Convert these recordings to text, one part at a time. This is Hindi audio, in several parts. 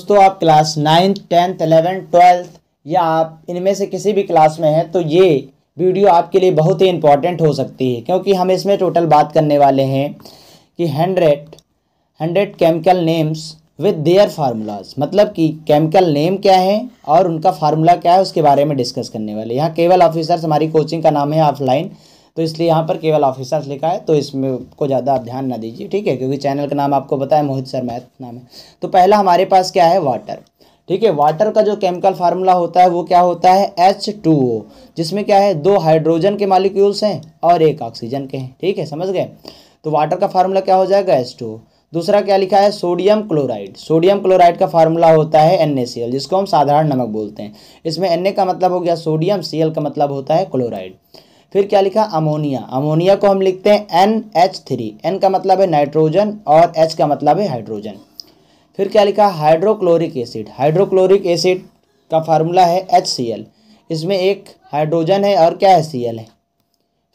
दोस्तों आप class 9th 10th 11th 12th या आप इनमें से किसी भी क्लास में हैं तो ये वीडियो आपके लिए बहुत ही इंपॉर्टेंट हो सकती है, क्योंकि हम इसमें टोटल बात करने वाले हैं कि 100 chemical names with their formulas, मतलब कि केमिकल नेम क्या है और उनका फार्मूला क्या है उसके बारे में डिस्कस करने वाले। यहाँ केवल ऑफिसर्स, हमारी कोचिंग का नाम है ऑफलाइन, तो इसलिए यहाँ पर केवल ऑफिसर्स लिखा है, तो इसमें को ज़्यादा आप ध्यान ना दीजिए, ठीक है, क्योंकि चैनल का नाम आपको पता है मोहित सर मैथ नाम है। तो पहला हमारे पास क्या है, वाटर, ठीक है। वाटर का जो केमिकल फार्मूला होता है वो क्या होता है, H2O, जिसमें क्या है 2 हाइड्रोजन के मॉलिक्यूल्स हैं और 1 ऑक्सीजन के हैं, ठीक है, समझ गए। तो वाटर का फार्मूला क्या हो जाएगा, H2O। दूसरा क्या लिखा है, सोडियम क्लोराइड। सोडियम क्लोराइड का फार्मूला होता है NaCl, जिसको हम साधारण नमक बोलते हैं। इसमें Na का मतलब हो गया सोडियम, Cl का मतलब होता है क्लोराइड। फिर क्या लिखा, अमोनिया। अमोनिया को हम लिखते हैं NH3, N का मतलब है नाइट्रोजन और H का मतलब है हाइड्रोजन। फिर क्या लिखा, हाइड्रोक्लोरिक एसिड। हाइड्रोक्लोरिक एसिड का फार्मूला है HCl, इसमें 1 हाइड्रोजन है और क्या है, Cl है।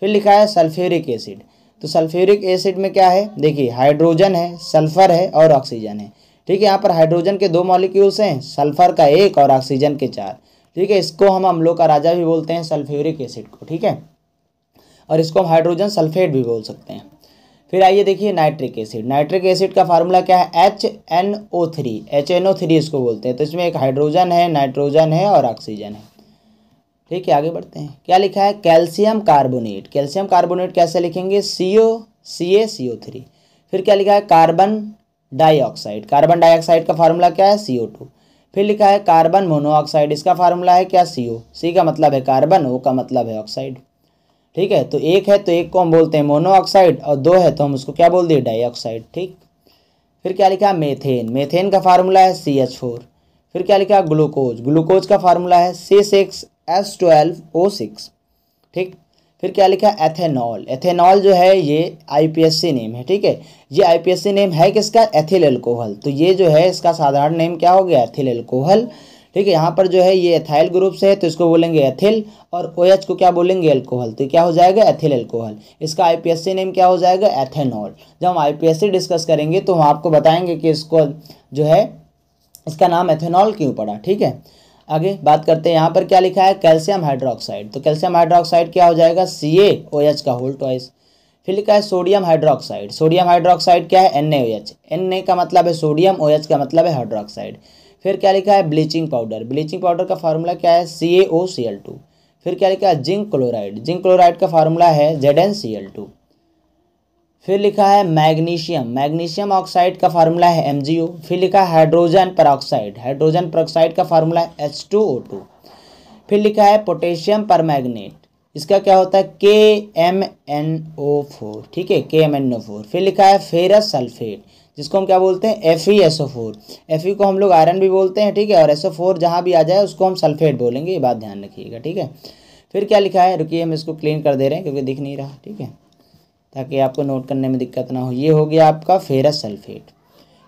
फिर लिखा है सल्फ्यूरिक एसिड। तो सल्फ्यूरिक एसिड में क्या है, देखिए हाइड्रोजन है, सल्फर है और ऑक्सीजन है, ठीक है। यहाँ पर हाइड्रोजन के 2 मॉलिक्यूल्स हैं, सल्फर का 1 और ऑक्सीजन के 4, ठीक है। इसको हम अम्लों का राजा भी बोलते हैं सल्फ्यूरिक एसिड को, ठीक है, और इसको हम हाइड्रोजन सल्फेट भी बोल सकते हैं। फिर आइए देखिए नाइट्रिक एसिड। नाइट्रिक एसिड का फार्मूला क्या है, HNO3। HNO3 इसको बोलते हैं। तो इसमें 1 हाइड्रोजन है, नाइट्रोजन है और ऑक्सीजन है, ठीक है। आगे बढ़ते हैं, क्या लिखा है, कैल्शियम कार्बोनेट। कैल्शियम कार्बोनेट कैसे लिखेंगे, CaCO3। फिर क्या लिखा है, कार्बन डाइऑक्साइड। कार्बन डाइऑक्साइड का फार्मूला क्या है, CO2। फिर लिखा है कार्बन मोनोऑक्साइड, इसका फार्मूला है क्या, CO। C का मतलब है कार्बन, O का मतलब है ऑक्साइड, ठीक है। तो 1 है तो 1 को हम बोलते हैं मोनोऑक्साइड और 2 है तो हम उसको क्या बोल दिए, डाइऑक्साइड, ठीक। फिर क्या लिखा है, मेथेन। मेथेन का फार्मूला है CH4। फिर क्या लिखा है, ग्लूकोज। ग्लूकोज का फार्मूला है C6H12O6, ठीक। फिर क्या लिखा है, एथेनॉल। एथेनॉल जो है ये IPSC नेम है, ठीक है। ये IPSC नेम है किसका, एथिल अल्कोहल। तो ये जो है इसका साधारण नेम क्या हो गया, एथिल अल्कोहल, ठीक है। यहाँ पर जो है ये एथाइल ग्रुप से है तो इसको बोलेंगे एथिल, और OH को क्या बोलेंगे, अल्कोहल। तो क्या हो जाएगा, एथिल अल्कोहल। इसका IPSC नेम क्या हो जाएगा, एथेनॉल। जब हम IPSC डिस्कस करेंगे तो हम आपको बताएंगे कि इसको जो है इसका नाम एथेनॉल क्यों पड़ा, ठीक है। आगे बात करते हैं, यहाँ पर क्या लिखा है, कैल्शियम हाइड्रोक्साइड। तो कैल्शियम हाइड्रोक्साइड क्या हो जाएगा, CaOH का होल ट्वाइस। फिर लिखा है सोडियम हाइड्रोक्साइड। सोडियम हाइड्रोक्साइड क्या है, NaOH। Na का मतलब है सोडियम, OH का मतलब है हाइड्रोक्साइड। फिर क्या लिखा है, ब्लीचिंग पाउडर। ब्लीचिंग पाउडर का फार्मूला क्या है, CaOCl2। फिर क्या लिखा है, जिंक क्लोराइड। जिंक क्लोराइड का फार्मूला है ZnCl2। फिर लिखा है मैग्नीशियम। मैग्नीशियम ऑक्साइड का फार्मूला है MgO। फिर लिखा है हाइड्रोजन पेरोक्साइड। हाइड्रोजन पेरोक्साइड का फार्मूला है H2O2। फिर लिखा है पोटेशियम परमैंगनेट, इसका क्या होता है, KMnO4, ठीक है, KMnO4। फिर लिखा है फेरस सल्फेट, जिसको हम क्या बोलते हैं, FeSO4। Fe को हम लोग आयरन भी बोलते हैं, ठीक है, और SO4 जहाँ भी आ जाए उसको हम सल्फेट बोलेंगे, ये बात ध्यान रखिएगा, ठीक है। फिर क्या लिखा है, रुकिए हम इसको क्लीन कर दे रहे हैं क्योंकि दिख नहीं रहा, ठीक है, ताकि आपको नोट करने में दिक्कत ना हो। ये हो गया आपका फेरस सल्फेट।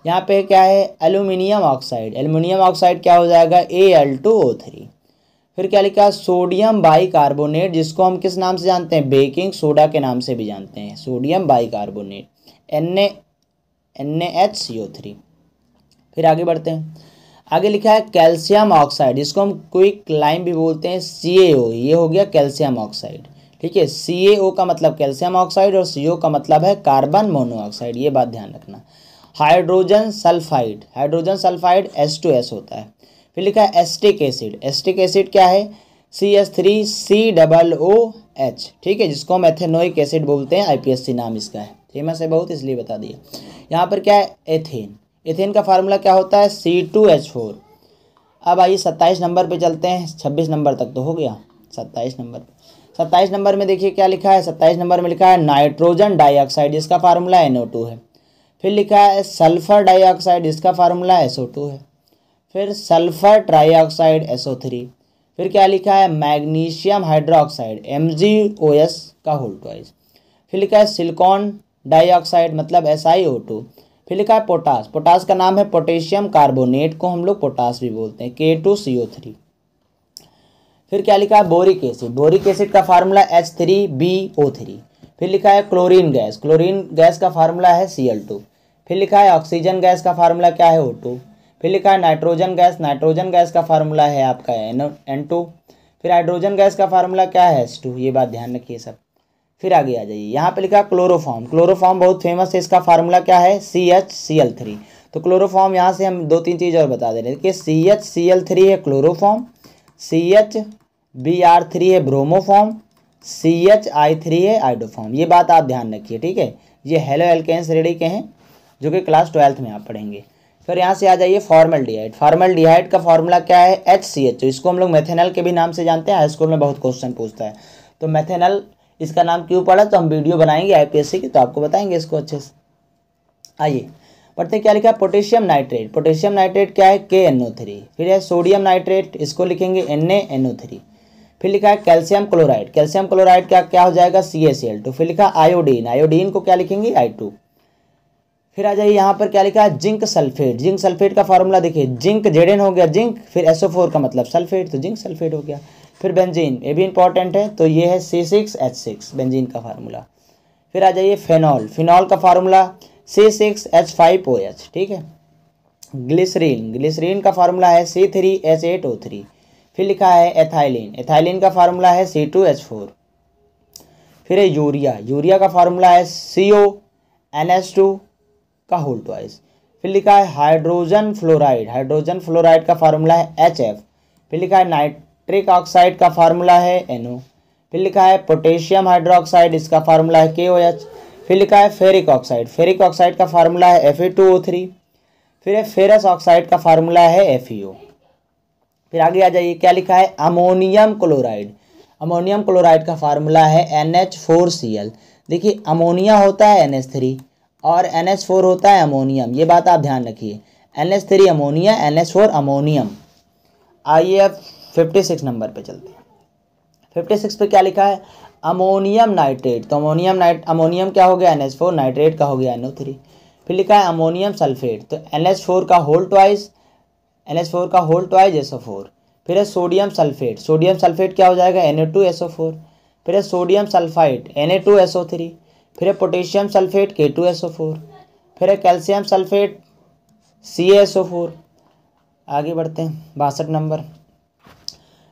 यहाँ पे क्या है, एल्यूमिनियम ऑक्साइड। एल्यूमिनियम ऑक्साइड क्या हो जाएगा, Al2O3। फिर क्या लिखा है, सोडियम बाइकार्बोनेट, जिसको हम किस नाम से जानते हैं, बेकिंग सोडा के नाम से भी जानते हैं, सोडियम बाइकार्बोनेट, NaHCO3। फिर आगे बढ़ते हैं, आगे लिखा है कैल्शियम ऑक्साइड, जिसको हम क्विक लाइम भी बोलते हैं, CaO। ये हो गया कैल्शियम ऑक्साइड, ठीक है। CaO का मतलब कैल्शियम ऑक्साइड और CO का मतलब है कार्बन मोनोऑक्साइड, ये बात ध्यान रखना। Hydrogen sulphide. Hydrogen sulphide H2S होता है। फिर लिखा है एस्टिक एसिड। एस्टिक एसिड क्या है, CH3COOH, ठीक है, जिसको हम एथेनोइक एसिड बोलते हैं, IPSC नाम इसका है, फेमस है बहुत इसलिए बता दिया। यहाँ पर क्या है, एथेन। एथेन का फार्मूला क्या होता है, C2H4। अब आइए 27 नंबर पे चलते हैं, 26 नंबर तक तो हो गया, 27 नंबर। 27 नंबर में देखिए क्या लिखा है, 27 नंबर में लिखा है नाइट्रोजन डाइऑक्साइड, जिसका फार्मूला NO2 है। फिर लिखा है सल्फर डाइऑक्साइड, जिसका फार्मूला SO2 है। फिर सल्फर ट्राइऑक्साइड SO3। फिर क्या लिखा है, मैग्नीशियम हाइड्रोक्साइड MgOS का होल ट्वाइस। फिर लिखा है सिलिकॉन डाइऑक्साइड मतलब SiO2। फिर लिखा है पोटास। पोटास का नाम है पोटेशियम कार्बोनेट, को हम लोग पोटास भी बोलते हैं, K2CO3। फिर क्या लिखा है, बोरिक एसिड। बोरिक एसिड का फार्मूला H3BO3। फिर लिखा है क्लोरीन गैस। क्लोरीन गैस का फार्मूला है Cl2। फिर लिखा है ऑक्सीजन गैस का फार्मूला क्या है, O2। फिर लिखा है नाइट्रोजन गैस, नाइट्रोजन गैस का फार्मूला है आपका N2। फिर हाइड्रोजन गैस का फार्मूला क्या है H2, ये बात ध्यान रखिए सब। फिर आगे आ जाइए, यहाँ पे लिखा है क्लोरोफॉर्म, क्लोरोफॉर्म बहुत फेमस है, इसका फार्मूला क्या है CHCl3। तो क्लोरोफॉर्म यहाँ से हम 2-3 चीज़ और बता दे रहे हैं कि CHCl3 है क्लोरोफॉर्म, CHBr3 है ब्रोमोफॉर्म, CHI3 है आइडोफॉर्म। ये बात आप ध्यान रखिए, ठीक है। ये हेलो एल्केन्स रेडी के हैं जो कि क्लास 12th में आप पढ़ेंगे। फिर यहाँ से आ जाइए फॉर्मल्डिहाइड, फॉर्मल्डिहाइड का फार्मूला क्या है HCHO। इसको हम लोग मेथेनल के भी नाम से जानते हैं, हाई स्कूल में बहुत क्वेश्चन पूछता है। तो मेथेनल इसका नाम क्यों पड़ा, तो हम वीडियो बनाएंगे IPSC की, तो आपको बताएंगे इसको अच्छे से। आइए पढ़ते क्या लिखा है, पोटेशियम नाइट्रेट, पोटेशियम नाइट्रेट क्या है KNO3। फिर है सोडियम नाइट्रेट, इसको लिखेंगे NaNO3। फिर लिखा है कैल्शियम क्लोराइड, कैल्शियम क्लोराइड का क्या हो जाएगा CaCl2। फिर लिखा आयोडीन, आयोडीन को क्या लिखेंगे I2। फिर आ जाइए यहाँ पर क्या लिखा है जिंक सल्फेट, जिंक सल्फेट का फार्मूला देखिए, जिंक Zn हो गया जिंक, फिर SO4 का मतलब सल्फेट, तो जिंक सल्फेट हो गया। फिर बेंजीन, ये भी इंपॉर्टेंट है, तो ये है C6H6 बेंजीन का फार्मूला। फिर आ जाइए फेनॉल, फिनॉल का फार्मूला C6H5OH, ठीक है। ग्लिसरीन, ग्लिसरीन का फार्मूला है C3H8O3। फिर लिखा है एथाइलिन, एथाइलिन का फार्मूला है C2H4। फिर है यूरिया, यूरिया का फार्मूला है CONH2 का होल ट्वाइस। फिर लिखा है हाइड्रोजन फ्लोराइड, हाइड्रोजन फ्लोराइड का फार्मूला है HF। फिर लिखा है नाइट्रिक ऑक्साइड का फार्मूला है NO। फिर लिखा है पोटेशियम हाइड्रोक्साइड, इसका फार्मूला है KOH। फिर लिखा है फेरिक ऑक्साइड, फेरिक ऑक्साइड का फार्मूला है Fe2O3। फिर है फेरस ऑक्साइड का फार्मूला है FeO। फिर आगे आ जाइए क्या लिखा है अमोनियम क्लोराइड, अमोनियम क्लोराइड का फार्मूला है NH4Cl। देखिए अमोनिया होता है NH3 और NH4 होता है अमोनियम, ये बात आप ध्यान रखिए। NH3 ammonia, NH4 ammonium. आइए अब 56 नंबर पे चलते हैं। 56 पे क्या लिखा है अमोनियम नाइट्रेट, तो अमोनियम क्या हो गया NH4, नाइट्रेट का हो गया NO3। फिर लिखा है अमोनियम सल्फेट, तो NH4 का होल ट्वाइस, NH4 का होल ट्वाइस SO4। फिर है सोडियम सल्फेट, सोडियम सल्फेट क्या हो जाएगा Na2SO4। फिर है सोडियम सल्फाइड Na2SO3। फिर है पोटेशियम सल्फेट K2SO4। फिर है कैल्शियम सल्फेट CaSO4। आगे बढ़ते हैं 62 नंबर,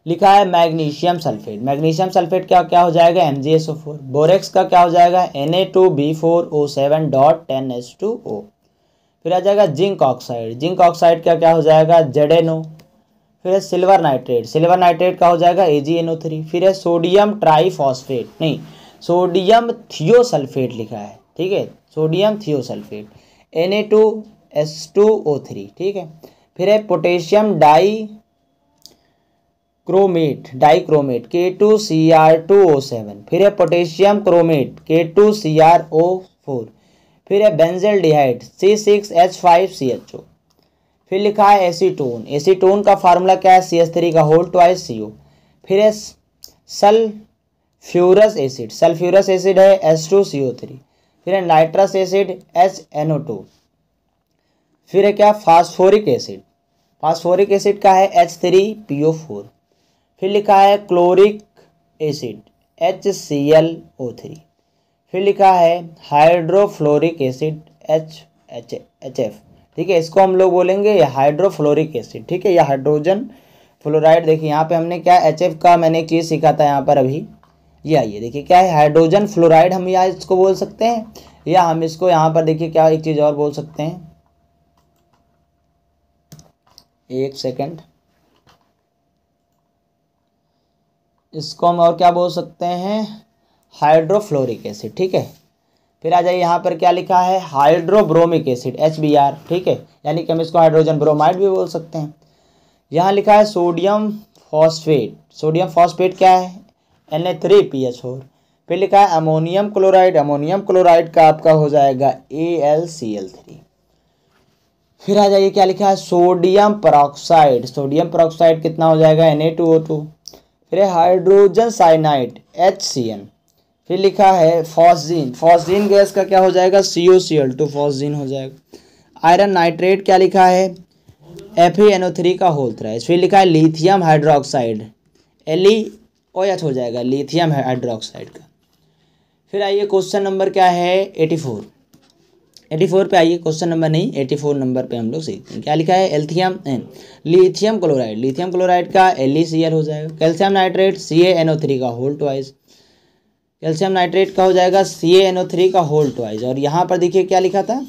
लिखा है मैग्नीशियम सल्फेट, मैग्नीशियम सल्फेट क्या क्या हो जाएगा MgSO4। बोरेक्स का क्या हो जाएगा Na2B4O7.10H2O। फिर आ जाएगा जिंक ऑक्साइड, जिंक ऑक्साइड का क्या हो जाएगा ZnO। फिर है सिल्वर नाइट्रेट, सिल्वर नाइट्रेट का हो जाएगा AgNO3। फिर है सोडियम ट्राईफॉस्फेट, नहीं सोडियम थियोसल्फेट लिखा है, ठीक है, सोडियम थियोसल्फेट Na2S2O3, ठीक है। फिर है पोटेशियम डाइक्रोमेट, डाइक्रोमेट K2Cr2O7। फिर है पोटेशियम क्रोमेट K2CrO4। फिर है बेंजल डिहाइड C6H5CHO। फिर लिखा है एसीटोन, एसीटोन का फार्मूला क्या है CH3 का होल ट्वाइस CO। फिर है सल्फ्यूरस एसिड, सल्फ्यूरस एसिड है H2CO3। फिर है नाइट्रस एसिड HNO2। फिर है क्या फास्फोरिक एसिड, फास्फोरिक एसिड का है H3PO4। फिर लिखा है क्लोरिक एसिड HClO3। फिर लिखा है हाइड्रोफ्लोरिक एसिड HF, ठीक है, इसको हम लोग बोलेंगे हाइड्रोफ्लोरिक एसिड, ठीक है, या हाइड्रोजन फ्लोराइड। देखिए यहाँ पे हमने क्या HF का मैंने एक चीज़ सीखा था यहाँ पर अभी, ये आइए देखिए क्या है हाइड्रोजन फ्लोराइड, हम यहाँ इसको बोल सकते हैं, या हम इसको यहाँ पर देखिए क्या एक चीज़ और बोल सकते हैं, एक सेकेंड, इसको हम और क्या बोल सकते हैं हाइड्रोफ्लोरिक एसिड, ठीक है। फिर आ जाइए यहाँ पर क्या लिखा है हाइड्रोब्रोमिक एसिड HBr, ठीक है, यानी कि हम इसको हाइड्रोजन ब्रोमाइड भी बोल सकते हैं। यहाँ लिखा है सोडियम फॉस्फेट, सोडियम फॉस्फेट क्या है Na3PH4। फिर लिखा है अमोनियम क्लोराइड, अमोनियम क्लोराइड का आपका हो जाएगा AlCl3। फिर आ जाइए क्या लिखा है सोडियम पेरोक्साइड, सोडियम पेरोक्साइड कितना हो जाएगा Na2O2। फिर है हाइड्रोजन साइनाइड HCN। फिर लिखा है फॉस्जीन, फॉस्जीन गैस का क्या हो जाएगा COCl2 फॉस्जीन हो जाएगा। आयरन नाइट्रेट क्या लिखा है FeNO3 का होल थ्राइस। फिर लिखा है लिथियम हाइड्रोक्साइड LeOH हो जाएगा लिथियम हाइड्रोक्साइड का। फिर आइए क्वेश्चन नंबर क्या है 84, 84 पे आइए, क्वेश्चन नंबर नहीं 84 नंबर पे हम लोग सीखते हैं। क्या लिखा है, लिथियम क्लोराइड, लिथियम क्लोराइड का LeCl हो जाएगा। कैल्शियम नाइट्रेट CaNO3 का होल ट्वाइस, कैल्शियम नाइट्रेट का हो जाएगा CaNO3 का होल ट्वाइस। और यहाँ पर देखिए क्या लिखा था,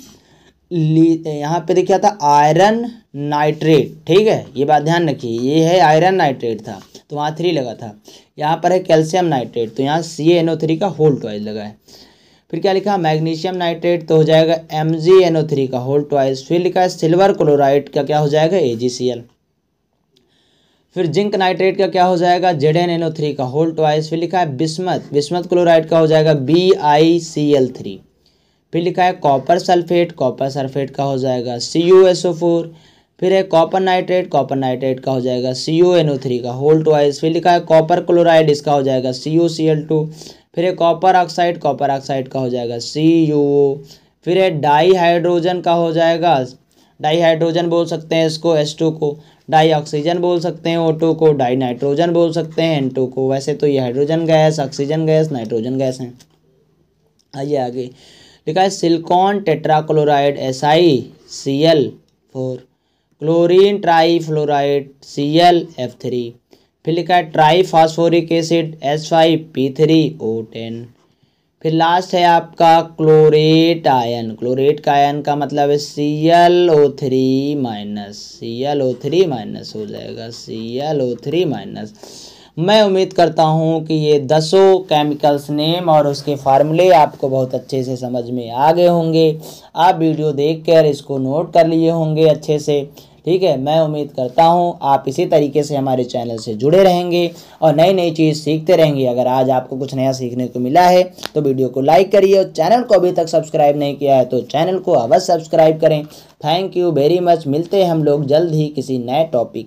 यहाँ पे लिखा था आयरन नाइट्रेट, ठीक है, ये बात ध्यान रखिए, ये है आयरन नाइट्रेट था तो वहाँ 3 लगा था, यहाँ पर है कैल्शियम नाइट्रेट तो यहाँ CaNO3 का होल ट्वाइस लगा है। फिर क्या लिखा, मैग्नीशियम नाइट्रेट तो हो जाएगा MgNO3 का होल ट्वाइस। फिर लिखा है सिल्वर क्लोराइड का क्या हो जाएगा, AgCl। फिर जिंक नाइट्रेट का क्या हो जाएगा, ZnNO3 का होल ट्वाइस। फिर लिखा है बिस्मथ, बिस्मथ क्लोराइड का हो जाएगा BiCl3। फिर लिखा है कॉपर सल्फेट, कॉपर सल्फेट का हो जाएगा CuSO4। फिर है कॉपर नाइट्रेट, कॉपर नाइट्रेट का हो जाएगा CuNO3 का होल ट्वाइस। फिर लिखा है कॉपर क्लोराइड, इसका हो जाएगा CuCl2। फिर है कॉपर ऑक्साइड, कॉपर ऑक्साइड का हो जाएगा CuO। फिर है डाई हाइड्रोजन का हो जाएगा, डाई हाइड्रोजन बोल सकते हैं इसको H2 को, डाई ऑक्सीजन बोल सकते हैं O2 को, डाई नाइट्रोजन बोल सकते हैं N2 को। वैसे तो ये hydrogen gas, oxygen gas, nitrogen gas हैं। आइए आगे, लिखा है silicon tetrachloride SiCl4, chlorine trifluoride ClF3। फिर लिखा है ट्राई फास्फोरिक एसिड H5P3O10। फिर लास्ट है आपका क्लोरेट आयन, क्लोरेट का आयन का मतलब है ClO3 माइनस, ClO3 माइनस हो जाएगा, ClO3 माइनस। मैं उम्मीद करता हूँ कि ये 10 केमिकल्स नेम और उसके फार्मूले आपको बहुत अच्छे से समझ में आ गए होंगे। आप वीडियो देखकर इसको नोट कर लिए होंगे अच्छे से, ठीक है। मैं उम्मीद करता हूँ आप इसी तरीके से हमारे चैनल से जुड़े रहेंगे और नई नई चीज़ सीखते रहेंगे। अगर आज आपको कुछ नया सीखने को मिला है तो वीडियो को लाइक करिए और चैनल को अभी तक सब्सक्राइब नहीं किया है तो चैनल को अवश्य सब्सक्राइब करें। Thank you very much. मिलते हैं हम लोग जल्द ही किसी नए टॉपिक